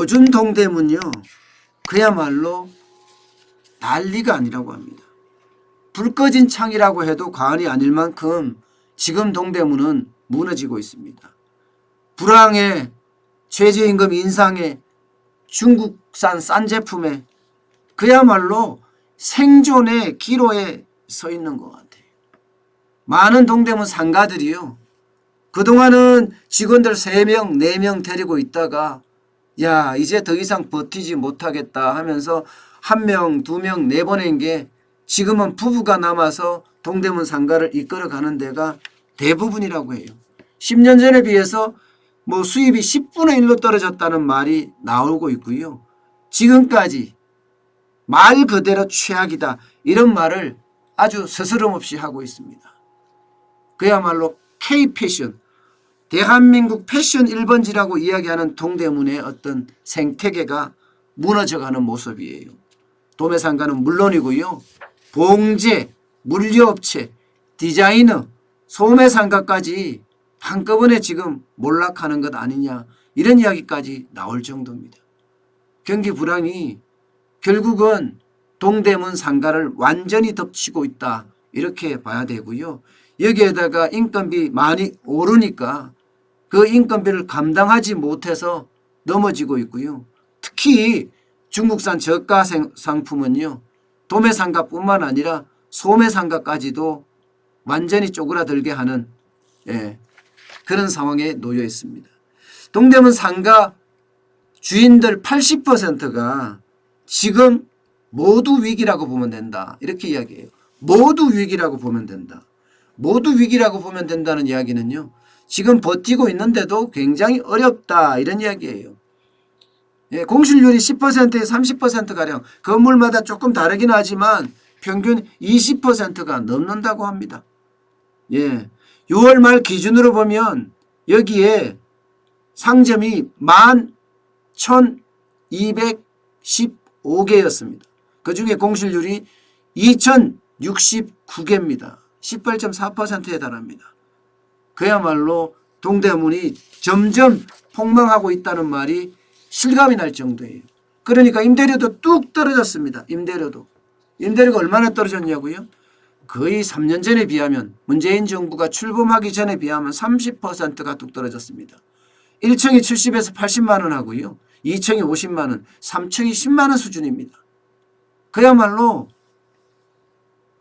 요즘 동대문요 그야말로 난리가 아니라고 합니다. 불 꺼진 창이라고 해도 과언이 아닐 만큼 지금 동대문은 무너지고 있습니다. 불황에 최저임금 인상에 중국산 싼 제품에 그야말로 생존의 기로에 서 있는 것 같아요. 많은 동대문 상가들이요. 그동안은 직원들 3명, 4명 데리고 있다가 야 이제 더 이상 버티지 못하겠다 하면서 1명, 2명 내보낸 게 지금은 부부가 남아서 동대문 상가를 이끌어가는 데가 대부분이라고 해요. 10년 전에 비해서 뭐 수입이 10분의 1로 떨어졌다는 말이 나오고 있고요. 지금까지 말 그대로 최악이다 이런 말을 아주 스스럼없이 하고 있습니다. 그야말로 K-패션, 대한민국 패션 1번지라고 이야기하는 동대문의 어떤 생태계가 무너져가는 모습이에요. 도매상가는 물론이고요. 봉제, 물류업체, 디자이너, 소매상가까지 한꺼번에 지금 몰락하는 것 아니냐 이런 이야기까지 나올 정도입니다. 경기 불황이 결국은 동대문 상가를 완전히 덮치고 있다 이렇게 봐야 되고요. 여기에다가 인건비 많이 오르니까 그 인건비를 감당하지 못해서 넘어지고 있고요. 특히 중국산 저가 상품은요. 도매상가뿐만 아니라 소매상가까지도 완전히 쪼그라들게 하는 그런 상황에 놓여 있습니다. 동대문 상가 주인들 80%가 지금 모두 위기라고 보면 된다. 이렇게 이야기해요. 모두 위기라고 보면 된다. 모두 위기라고 보면 된다는 이야기는요. 지금 버티고 있는데도 굉장히 어렵다. 이런 이야기예요. 공실률이 10%에서 30%가량 건물마다 조금 다르긴 하지만 평균 20%가 넘는다고 합니다. 6월 말 기준으로 보면 여기에 상점이 11,215개였습니다. 그중에 공실률이 2,069개입니다. 18.4%에 달합니다. 그야말로 동대문이 점점 폭망하고 있다는 말이 실감이 날 정도예요. 그러니까 임대료도 뚝 떨어졌습니다. 임대료가 얼마나 떨어졌냐고요? 거의 3년 전에 비하면 문재인 정부가 출범하기 전에 비하면 30%가 뚝 떨어졌습니다. 1층이 70에서 80만 원 하고요. 2층이 50만 원, 3층이 10만 원 수준입니다. 그야말로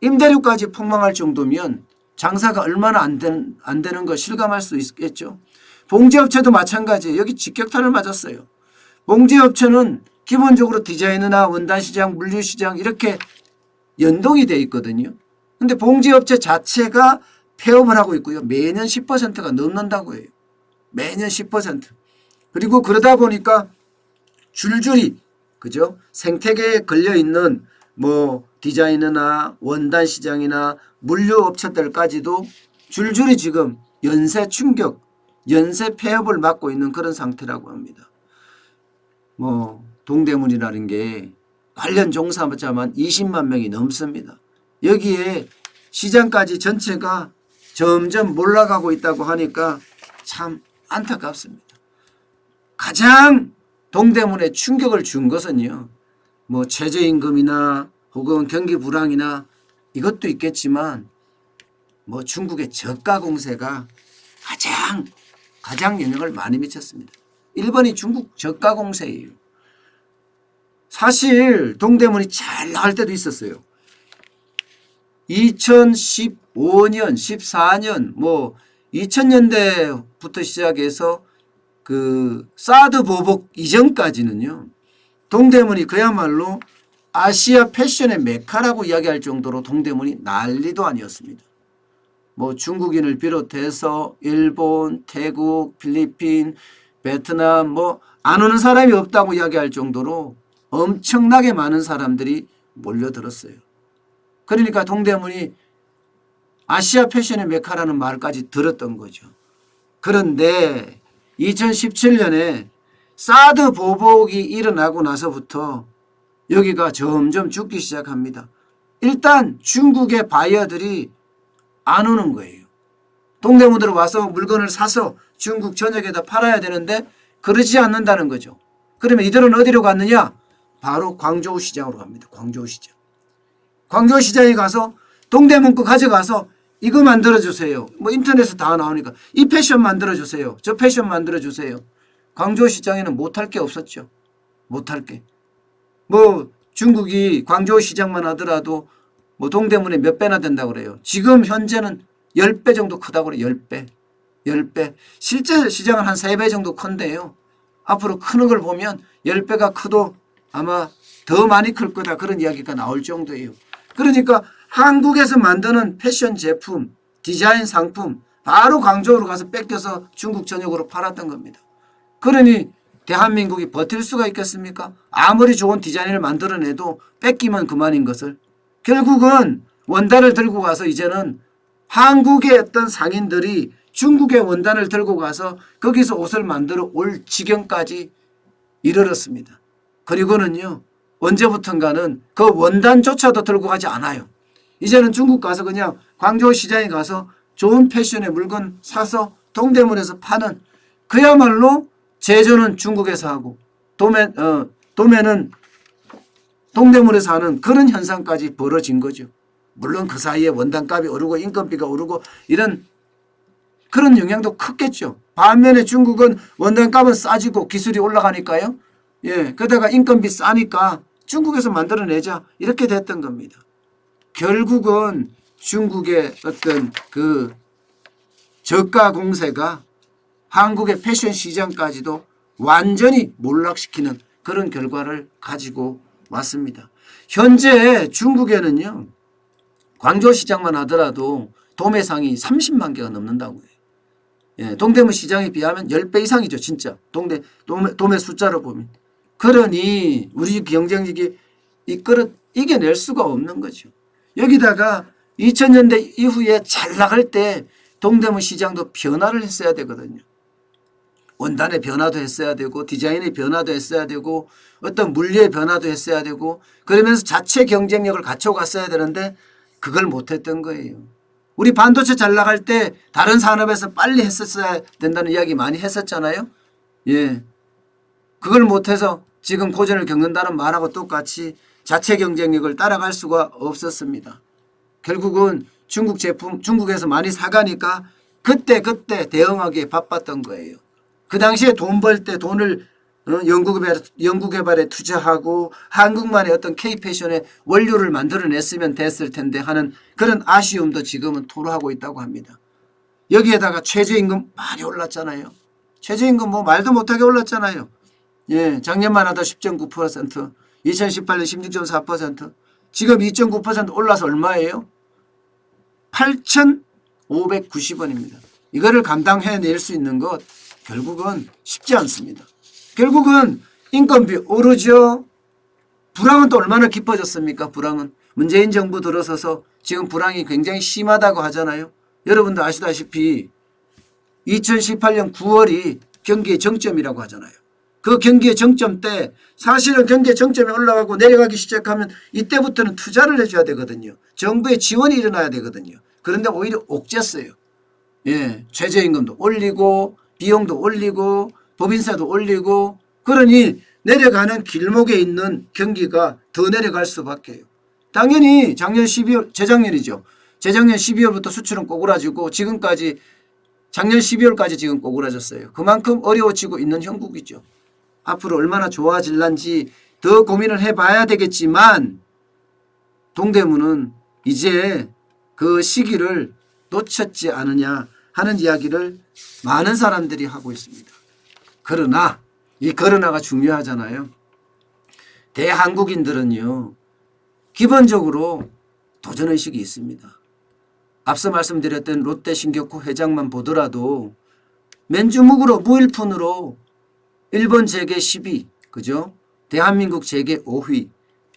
임대료까지 폭망할 정도면 장사가 얼마나 안 되는 거 실감할 수 있겠죠. 봉제업체도 마찬가지예요. 여기 직격탄을 맞았어요. 봉제업체는 기본적으로 디자이너나 원단시장, 물류시장 이렇게 연동이 되어 있거든요. 근데 봉제업체 자체가 폐업을 하고 있고요. 매년 10%가 넘는다고 해요. 매년 10%. 그리고 그러다 보니까 줄줄이 그죠? 생태계에 걸려 있는 뭐 디자이너나 원단 시장이나 물류업체들까지도 줄줄이 지금 연쇄 충격, 연쇄 폐업을 맞고 있는 그런 상태라고 합니다. 뭐 동대문이라는 게 관련 종사자만 20만 명이 넘습니다. 여기에 시장까지 전체가 점점 몰락하고 있다고 하니까 참 안타깝습니다. 가장 동대문에 충격을 준 것은요. 뭐 최저임금이나 혹은 경기 불황이나 이것도 있겠지만 뭐 중국의 저가 공세가 가장 영향을 많이 미쳤습니다. 1번이 중국 저가 공세예요. 사실 동대문이 잘 나갈 때도 있었어요. 2015년, 14년 뭐 2000년대부터 시작해서 그 사드 보복 이전까지는요. 동대문이 그야말로 아시아 패션의 메카라고 이야기할 정도로 동대문이 난리도 아니었습니다. 뭐 중국인을 비롯해서 일본, 태국, 필리핀, 베트남 뭐 안 오는 사람이 없다고 이야기할 정도로 엄청나게 많은 사람들이 몰려들었어요. 그러니까 동대문이 아시아 패션의 메카라는 말까지 들었던 거죠. 그런데 2017년에 사드 보복이 일어나고 나서부터 여기가 점점 죽기 시작합니다. 일단 중국의 바이어들이 안 오는 거예요. 동대문으로 와서 물건을 사서 중국 전역에다 팔아야 되는데 그러지 않는다는 거죠. 그러면 이들은 어디로 갔느냐? 바로 광저우 시장으로 갑니다. 광저우 시장. 광저우 시장에 가서 동대문 거 가져가서 이거 만들어주세요. 뭐 인터넷에 다 나오니까 이 패션 만들어주세요. 저 패션 만들어주세요. 광저우 시장에는 못할 게 없었죠. 못할 게. 뭐 중국이 광저우 시장만 하더라도 뭐 동대문에 몇 배나 된다고 그래요. 지금 현재는 10배 정도 크다고 그래요. 10배. 10배. 실제 시장은 한 3배 정도 큰데요. 앞으로 크는 걸 보면 10배가 커도 아마 더 많이 클 거다 그런 이야기가 나올 정도예요. 그러니까 한국에서 만드는 패션 제품, 디자인 상품 바로 광저우로 가서 뺏겨서 중국 전역으로 팔았던 겁니다. 그러니 대한민국이 버틸 수가 있겠습니까? 아무리 좋은 디자인을 만들어내도 뺏기면 그만인 것을. 결국은 원단을 들고 가서 이제는 한국의 어떤 상인들이 중국의 원단을 들고 가서 거기서 옷을 만들어 올 지경까지 이르렀습니다. 그리고는요, 언제부턴가는 그 원단조차도 들고 가지 않아요. 이제는 중국 가서 그냥 광저우 시장에 가서 좋은 패션의 물건 사서 동대문에서 파는, 그야말로 제조는 중국에서 하고 도매는 동대문에서 하는 그런 현상까지 벌어진 거죠. 물론 그 사이에 원단값이 오르고 인건비가 오르고 이런 그런 영향도 컸겠죠. 반면에 중국은 원단값은 싸지고 기술이 올라가니까요. 예, 그러다가 인건비 싸니까 중국에서 만들어내자 이렇게 됐던 겁니다. 결국은 중국의 어떤 그 저가 공세가 한국의 패션 시장까지도 완전히 몰락시키는 그런 결과를 가지고 왔습니다. 현재 중국에는요, 광저우 시장만 하더라도 도매상이 30만 개가 넘는다고 해요. 예, 동대문 시장에 비하면 10배 이상이죠. 진짜 도매 숫자로 보면. 그러니 우리 경쟁력이 이겨낼 수가 없는 거죠. 여기다가 2000년대 이후에 잘 나갈 때 동대문 시장도 변화를 했어야 되거든요. 원단의 변화도 했어야 되고 디자인의 변화도 했어야 되고 어떤 물리의 변화도 했어야 되고 그러면서 자체 경쟁력을 갖춰갔어야 되는데 그걸 못했던 거예요. 우리 반도체 잘 나갈 때 다른 산업에서 빨리 했었어야 된다는 이야기 많이 했었잖아요. 예, 그걸 못해서 지금 고전을 겪는다는 말하고 똑같이 자체 경쟁력을 따라갈 수가 없었습니다. 결국은 중국 제품 중국에서 많이 사가니까 그때 대응하기에 바빴던 거예요. 그 당시에 돈 벌 때 돈을 연구개발에 투자하고 한국만의 어떤 K패션의 원료를 만들어냈으면 됐을 텐데 하는 그런 아쉬움도 지금은 토로하고 있다고 합니다. 여기에다가 최저임금 많이 올랐잖아요. 최저임금 뭐 말도 못하게 올랐잖아요. 예, 작년만 하다 10.9%, 2018년 16.4%, 지금 2.9% 올라서 얼마예요? 8,590원입니다. 이거를 감당해낼 수 있는 것 결국은 쉽지 않습니다. 결국은 인건비 오르죠. 불황은 또 얼마나 깊어졌습니까? 불황은. 문재인 정부 들어서서 지금 불황이 굉장히 심하다고 하잖아요. 여러분도 아시다시피 2018년 9월이 경기의 정점이라고 하잖아요. 그 경기의 정점 때 사실은 경기의 정점이 올라가고 내려가기 시작하면 이때부터는 투자를 해줘야 되거든요. 정부의 지원이 일어나야 되거든요. 그런데 오히려 옥죄어요. 예, 최저임금도 올리고 비용도 올리고 법인세도 올리고 그러니 내려가는 길목에 있는 경기가 더 내려갈 수밖에요. 당연히 작년 12월 재작년이죠. 재작년 12월부터 수출은 꼬그라지고 지금까지 작년 12월까지 지금 꼬그라졌어요. 그만큼 어려워지고 있는 형국이죠. 앞으로 얼마나 좋아질란지 더 고민을 해봐야 되겠지만 동대문은 이제 그 시기를 놓쳤지 않느냐 하는 이야기를 많은 사람들이 하고 있습니다. 그러나 이 그러나가 중요하잖아요. 대한국인들은요, 기본적으로 도전의식이 있습니다. 앞서 말씀드렸던 롯데 신격호 회장만 보더라도 맨주묵으로 무일푼으로 일본 재계 10위, 그죠? 대한민국 재계 5위,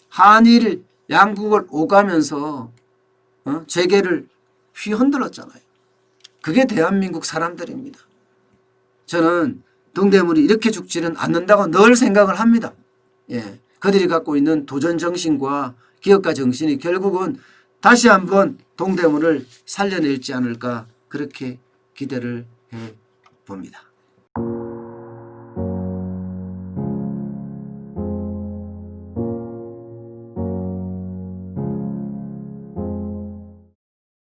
한일 양국을 오가면서 재계를 휘흔들었잖아요. 그게 대한민국 사람들입니다. 저는 동대문이 이렇게 죽지는 않는다고 늘 생각을 합니다. 예, 그들이 갖고 있는 도전 정신과 기업가 정신이 결국은 다시 한번 동대문을 살려낼지 않을까 그렇게 기대를 해봅니다.